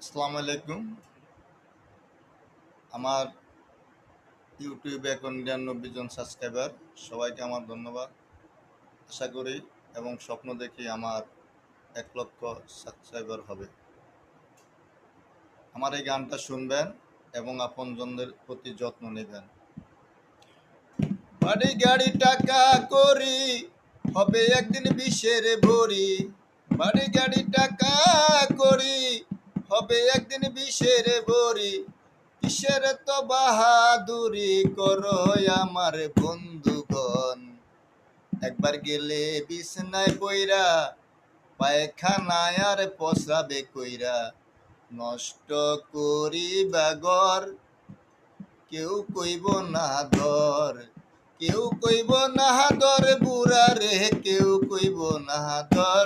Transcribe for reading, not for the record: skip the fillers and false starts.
আসসালামু আলাইকুম। আমার ইউটিউবে এখন ৯৯ জন সাবস্ক্রাইবার। সবাইকে আমার ধন্যবাদ। আশা করি এবং স্বপ্ন দেখি আমার ১,০০,০০০ সাবস্ক্রাইবার হবে। আমার এই গানটা শুনবেন এবং আপনজনদের প্রতি যত্ন নেবেন। বাড়ি গাড়ি টাকা করি, হবে একদিন বিষের ভরি। বাড়ি গাড়ি টাকা করি, হবে একদিন বিষের ভরি। কিসের তো বাহাদুরি করো আমার বন্ধুগণ। একবার গেলে বিছনায় পইরা, পায়খানায় আর পসাবে কইরা। নষ্ট করিবা ঘর, কেউ কইব না দর। কেউ কইব না দর বুড়া রে, কেউ কইব না দর।